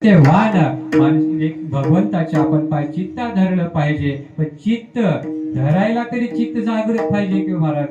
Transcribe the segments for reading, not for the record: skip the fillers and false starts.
चित्तवान माणूस भगवंताचे आपण चित्ता धरलं पाहिजे. पण चित्त धरायला तरी चित्त जागृत पाहिजे किंवा महाराज.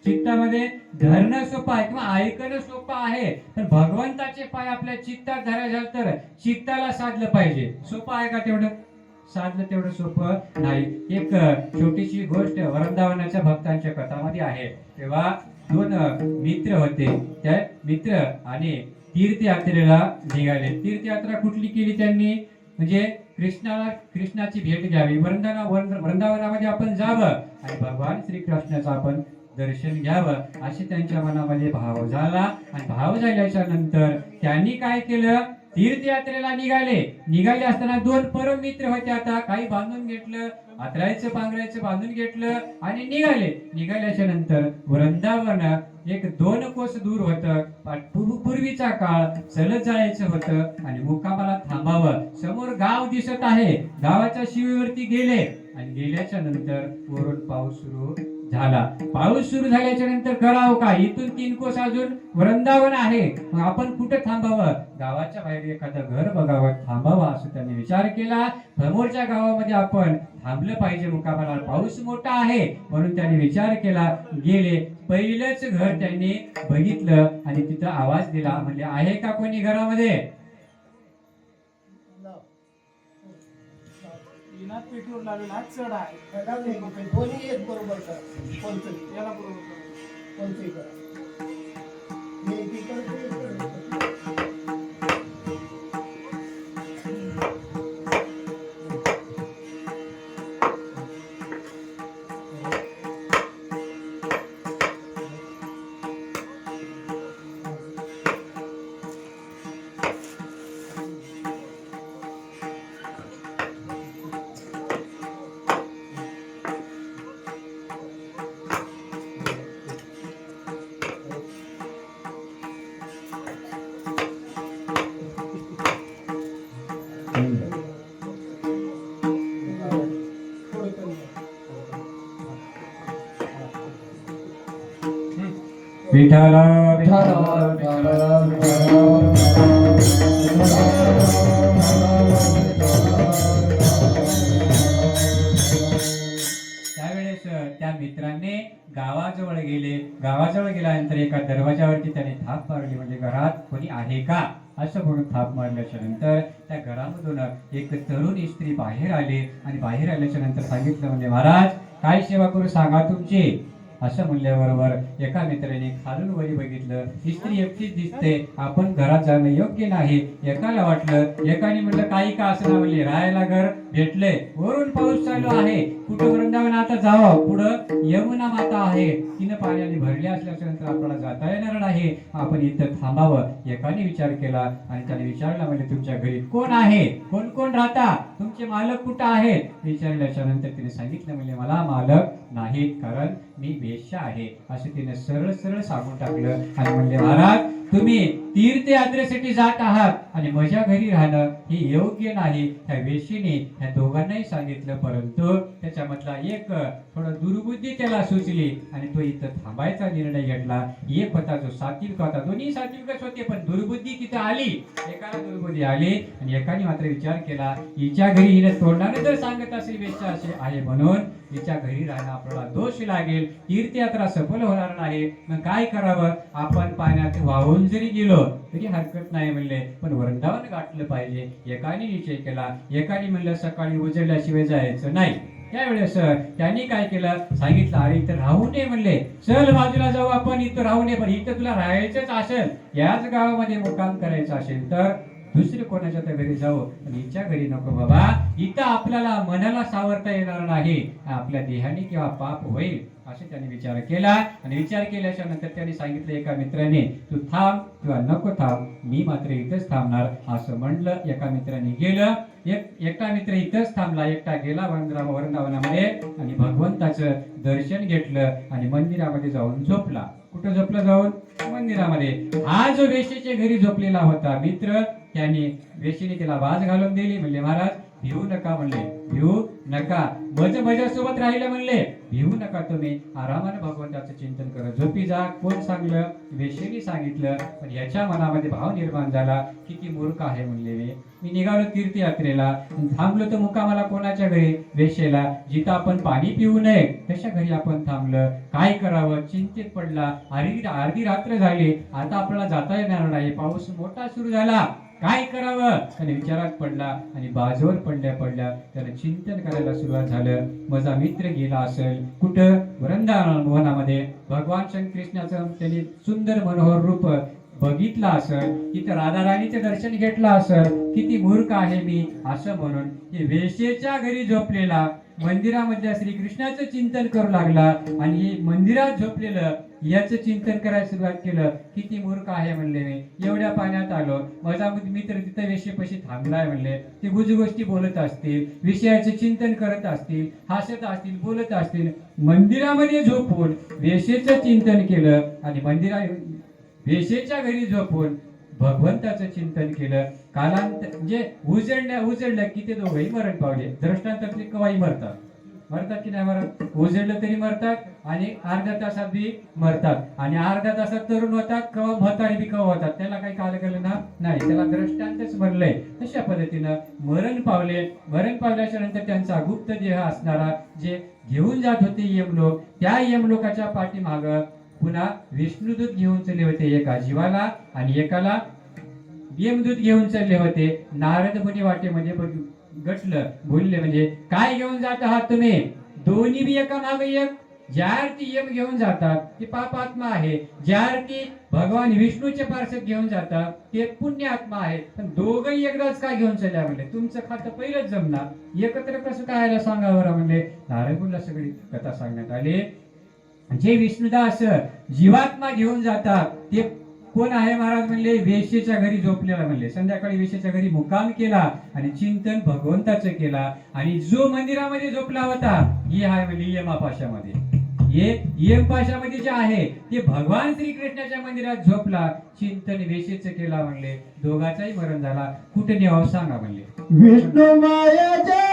चित्तामध्ये धरणं सोपं आहे किंवा ऐकणं सोपं आहे, पण भगवंताचे पाय आपल्या चित्तात धरायचे झालं तर चित्ताला साधलं पाहिजे. सोपं आहे का तेवढं? साधलं तेवढं सोपं नाही. एक छोटीशी गोष्ट वृंदावनाच्या भक्तांच्या कथामध्ये आहे. तेव्हा दोन मित्र होते. त्या मित्र आणि तीर्थयात्रेला निघाले. तीर्थयात्रा कुठली केली त्यांनी? म्हणजे कृष्णाची भेट घ्यावी, वृंदावनामध्ये आपण जावं आणि भगवान श्रीकृष्णाचं आपण दर्शन घ्यावं असे त्यांच्या मनामध्ये भाव झाला. आणि भाव झाल्याच्या नंतर त्यांनी काय केलं? तीर्थयात्रेला निघाले असताना दोन परम मित्र होते. आता काही बांधून घेतलं, आतरायचं पांघरायचं बांधून घेतलं आणि निघाल्याच्या नंतर वृंदावन एक 2 कोस दूर होतं. पूर्वीचा काळ चलत जायचं होतं आणि मुक्कामाला थांबावं. समोर गाव दिसत आहे, गावाच्या शिवेवरती गेले आणि गेल्याच्या नंतर वरून पाऊस सुरू झाला. पाऊस सुरू झाल्याच्या नंतर करावं काय? इथून 3 कोस अजून वृंदावन आहे, मग आपण कुठे थांबावं? गावाच्या बाहेर एखादं घर बघावं, थांबावं असं त्यांनी विचार केला. समोरच्या गावामध्ये आपण थांबलं पाहिजे मुक्कामाला, पाऊस मोठा आहे म्हणून त्यांनी विचार केला. गेले, पहिलंच घर त्यांनी बघितलं आणि तिथं आवाज दिला. म्हणजे आहे का कोणी घरामध्ये? पेटीवर लावलेला चढ आहे. दोन्ही एक बरोबर करा. कोणतं याला बरोबर करा. कोणते करा. मी एकीकडे विठ्ठल त्यावेळेस त्या मित्रांनी गावाजवळ गेले. गावाजवळ गेल्यानंतर एका दरवाजावरती त्याने थाप मारली. म्हणजे घरात कोणी आहे का असं म्हणून थाप मारल्याच्या नंतर त्या घरामधून एक तरुण स्त्री बाहेर आली आणि बाहेर आल्याच्या नंतर सांगितलं, म्हणजे महाराज काय सेवा करू सांगा तुमची? असं म्हणल्याबरोबर एका मित्राने खालून वरी बघितलं, स्त्री एकटीच दिसते, आपण घरात जाणं योग्य नाही. एकाला वाटलं, एकाने म्हटलं काही का असं ना, म्हणले राहायला घर भेटले, वरून पाऊस चालू आहे, कुठं वृंदावन आता जावं, पुढं यमुना माता आहे, तिनं पाण्याने भरली असल्याच्या नंतर आपल्याला जाता येणार नाही, आपण इथं थांबावं. एकाने विचार केला आणि त्याने विचारला, म्हणजे तुमच्या घरी कोण आहे, कोण कोण राहता, तुमचे मालक कुठं आहेत? विचारल्याच्या नंतर तिने सांगितलं, म्हणजे मला मालक नाहीत, कारण मी वेश्या आहे असं तिने सरळ सरळ सांगून टाकलं. आणि म्हणले, महाराज तुम्ही तीर्थयात्रेसाठी जात आहात आणि माझ्या घरी राहणं हे योग्य नाही. त्या वेशीने ह्या दोघांनाही सांगितलं, परंतु त्याच्यामधला एक थोडं दुर्बुद्धी त्याला सुचली आणि तो इथं थांबायचा निर्णय घेतला. एक होता जो सात्विक होता, दोन्ही सात्विकच होते, पण दुर्बुद्धी तिथं आली, एकाला दुर्बुद्धी आली आणि एकाने मात्र विचार केला, हिच्या घरी हिने तोंडाने जर सांगत असेल वेश्या असे आहे म्हणून हिच्या घरी राहणं आपल्याला दोष लागेल, तीर्थयात्रा सफल होणार नाही, मग काय करावं? आपण पाण्यात वाहून जरी गेलो तरी हरकत नाही म्हणले, पण वृंदावन गाठलं पाहिजे. एकाने निश्चय केला, एकाने म्हणलं सकाळी उजळल्याशिवाय जायचं नाही. त्यावेळेस त्यांनी काय केलं, सांगितलं, अरे इथं राहू नये म्हणले, चल बाजूला जाऊ आपण, इथं राहू नये, पण इथं तुला राहायचंच असेल, याच गावामध्ये मुक्काम करायचं असेल तर दुसरे कोणाच्या त्या घरी जाऊ, पण हिच्या घरी नको बाबा, इथं आपल्याला मनाला सावरता येणार नाही, आपल्या देहाने किंवा पाप होईल असे त्यांनी विचार केला. आणि विचार केल्याच्या नंतर त्यांनी सांगितलं एका मित्राने, तू थांब किंवा नको थांब, मी मात्र इथंच थांबणार असं म्हणलं. एका मित्राने गेलं, एकटा मित्र इथंच थांबला, एकटा गेला वृंदावनामध्ये आणि भगवंताचं दर्शन घेतलं आणि मंदिरामध्ये जाऊन झोपला. कुठं झोपला? जाऊन मंदिरामध्ये. हा जो वेश्येच्या घरी झोपलेला होता मित्र, त्याने वेशीने त्याला बाज घालून दिली. म्हणजे महाराज भिवू नका म्हणले, भिवू नका. माझ्यासोबत राहिले म्हणले, भिवू नका. तुम्ही आरामाने भगवंताचं चिंतन करत झोपी जा. कोण सांगलं? वेश्येने सांगितलं. पण याच्या मनामध्ये भाव निर्माण झाला, किती मूर्ख आहे म्हणले. मी निघालो तीर्थयात्रेला, थांबलो तर मुक्कामाला कोणाच्या घरी? वेश्येला. जिथं आपण पाणी पिऊ नये तशा घरी आपण थांबलं. काय करावं? चिंतेत पडला. अर्धी रात्र झाली, आता आपल्याला जाता येणार नाही. पाऊस मोठा सुरू झाला. काय करावं? आणि विचारात पडला आणि बाजूवर पडल्या त्याला चिंतन करायला सुरुवात झालं. माझा मित्र गेला असेल कुठं? वृंदावनामध्ये. भगवान श्रीकृष्णाचं त्यांनी सुंदर मनोहर रूप बघितलं असेल, तिथं राधाराणीचं दर्शन घेतलं असेल. किती मूर्ख आहे मी असं म्हणून हे वेश्येच्या घरी झोपलेला मंदिरामध्ये श्रीकृष्णाचं चिंतन करू लागला आणि हे मंदिरात झोपलेलं याचं चिंतन करायला सुरुवात केलं. किती मूर्ख आहे म्हणले मी. एवढ्या पाण्यात आलो, माझा मित्र तिथं वेश्येपाशी थांबलाय म्हणले. ते गोष्टी बोलत असतील, विषयाचं चिंतन करत असतील, हसत असतील, बोलत असतील. मंदिरामध्ये झोपून वेश्येचं चिंतन केलं आणि वेश्येच्या घरी झोपून भगवंताचं चिंतन केलं. कालांत म्हणजे उजळलं की ते दोघंही मरण पावले. दृष्टांतातले कवाही मरतात की नाही मरत? उजळलं तरी मरतात आणि अर्ध्या तासात बी मरतात. आणि अर्ध्या तासात तरुण होतात, कवा म्हातारी बी कवा होतात. त्याला काही काल केलं ना नाही, त्याला दृष्टांतच म्हणलंय. तशा पद्धतीनं मरण पावले. मरण पावल्याच्या नंतर त्यांचा गुप्त देह असणारा जे घेऊन जात होते यमलोक, त्या यमलोकाच्या पाठीमाग पुन्हा विष्णुदूत घेऊन चालले होते. एका जीवाला आणि एकाला यमदूत घेऊन चालले होते. नारद मुनी वाटेमध्ये गटलं, बोलले म्हणजे काय घेऊन जात आहात तुम्ही? दोन्ही बी एका मागे एक. ज्या अर्थी यम घेऊन जातात ते पापात्मा आहे, ज्या अर्थी भगवान विष्णूचे पार्षद घेऊन जातात ते पुण्य आत्मा आहे. पण दोघंही एकदाच का घेऊन चालल्या म्हणले? तुमचं खातं पहिलंच जमणार, एकत्र कसं काय सांगावं म्हणले. नारद मुनीला सगळी कथा सांगण्यात आली. जे विष्णुदास जीवात्मा घेऊन जातात ते कोण आहे महाराज म्हणले? वेश्येच्या घरी झोपलेला म्हणले. संध्याकाळी वेश्येच्या घरी मुक्काम केला आणि चिंतन भगवंताचं केला. आणि जो मंदिरामध्ये झोपला होता हे आहे म्हणले यमापाशामध्ये. हे यमपाशामध्ये जे आहे ते भगवान श्रीकृष्णाच्या मंदिरात झोपला, चिंतन वेश्येचं केला म्हणले. दोघाचाही मरण झाला. कुठे न्यावं सांगा म्हणले. विष्णू मायाच्या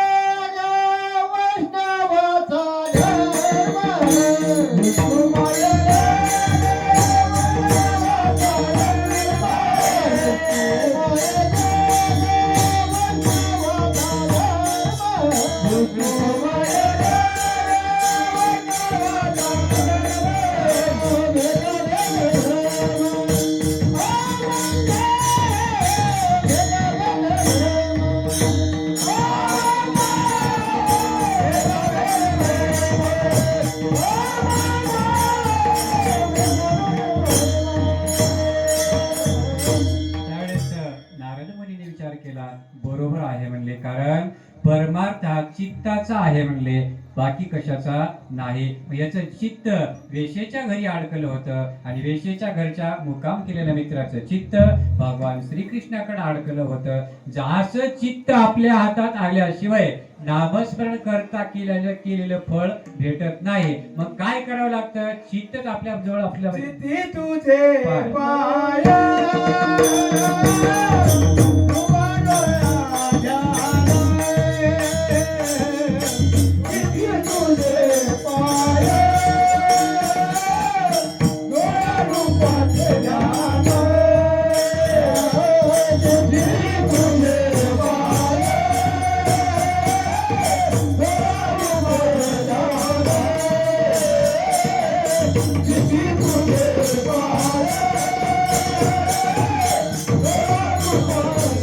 वैष्णवाचा विष्णू माया बरोबर आहे म्हणले. कारण परमार्थ हा चित्ताचा आहे म्हणले, बाकी कशाचा नाही. याचं चित्त वेश्येच्या घरी अडकलं होतं आणि वेश्येच्या घरच्या मुक्काम केलेल्या मित्राचं चित्त भगवान श्रीकृष्णाकडे अडकलं होतं. जसं चित्त आपल्या हातात आल्याशिवाय नामस्मरण करता केलेलं फळ भेटत नाही. मग काय करावं लागतं? चित्तच आपल्या जवळ आपल्या तुझे पाया Oh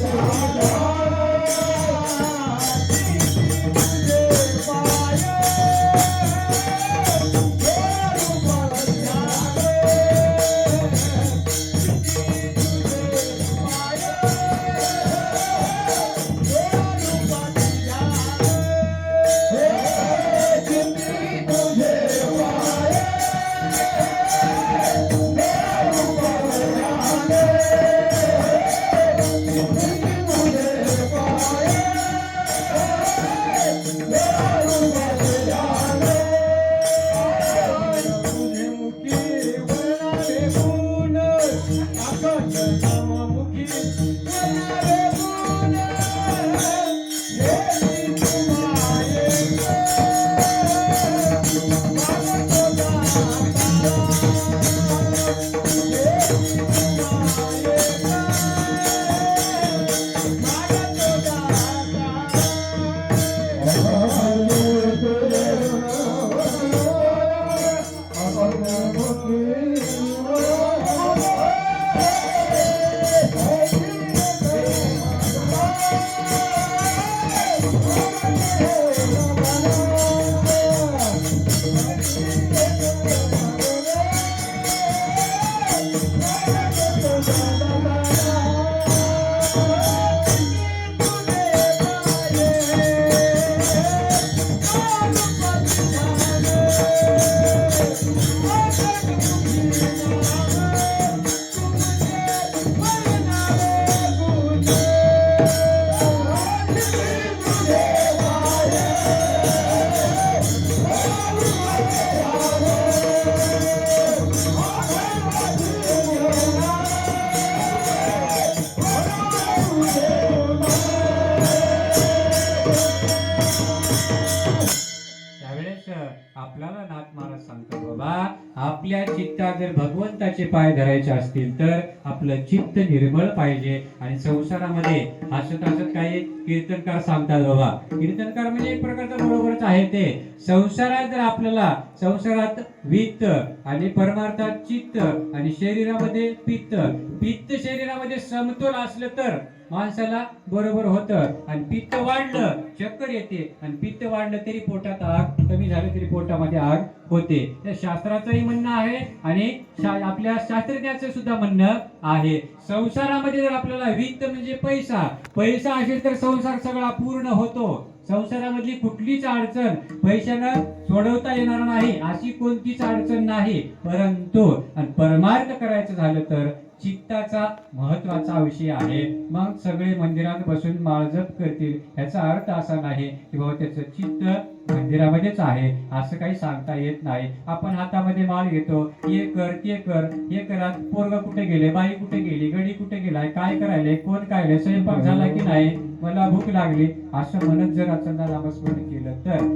आपल्याला नाथ महाराज सांगतो बाबा, आपल्या चित्तात जर भगवंताचे पाय धरायचे असतील तर आपलं चित्त निर्मळ पाहिजे. आणि संसारामध्ये हसत हसत काही कीर्तनकार सांगतात बाबा, कीर्तनकार म्हणजे एक प्रकारचं बरोबरच आहे ते. संसारात जर आपल्याला संसारात वित्त आणि परमार्थात चित्त आणि शरीरामध्ये पित्त, पित्त शरीरामध्ये समतोल असलं तर माणसाला बरोबर होतं. आणि पित्त वाढलं चक्कर येते, आणि पित्त वाढलं तरी पोटात आग, कमी झालं तरी पोटामध्ये आग होते. त्या शास्त्राचंही म्हणणं आहे आणि आपल्या शास्त्रज्ञाचं सुद्धा म्हणणं आहे. संसारामध्ये जर आपल्याला वित्त म्हणजे पैसा, पैसा असेल तर संसार सगळा पूर्ण होतो. संसारामधली कुठलीच अडचण पैशानं सोडवता येणार नाही, अशी कोणतीच अडचण नाही. परंतु आणि परमार्थ करायचं झालं तर चित्ताचा महत्वाचा विषय आहे. मग सगळे मंदिरात बसून माळजप करतील याचा अर्थ असा नाही की बाबा त्याचं चित्त मंदिरामध्येच आहे असं काही सांगता येत नाही. आपण हातामध्ये माळ घेतो, हे कर ते कर, हे करा, पोरग कुठे गेले, बाई कुठे गेली, गडी कुठे गेलाय, काय करायले, कोण काय, स्वयंपाक झाला की नाही, मला भूक लागली, असं म्हणत जर अचंदा नामस्मरण केलं तर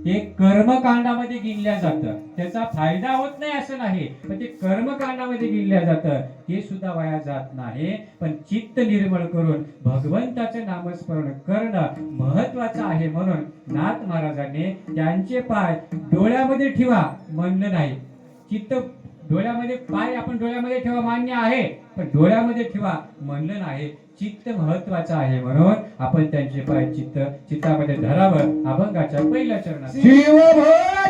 ते कर्मकांडामध्ये गिनल्या जातं. त्याचा फायदा होत नाही असं नाही, पण ते कर्मकांडामध्ये गिनल्या जातं, ते सुद्धा वाया जात नाही. पण चित्त निर्मळ करून भगवंताचं नामस्मरण करणं महत्वाचं आहे. म्हणून नाथ महाराजांनी त्यांचे पाय डोळ्यामध्ये ठेवा म्हणलं नाही. चित्त डोळ्यामध्ये, पाय आपण डोळ्यामध्ये ठेवा मान्य आहे, पण डोळ्यामध्ये ठेवा म्हणलं नाही. चित्त महत्वाचं आहे म्हणून आपण त्यांचे पाय चित्तामध्ये धरावं. अभंगाच्या पहिल्या चरणात शिव भोळा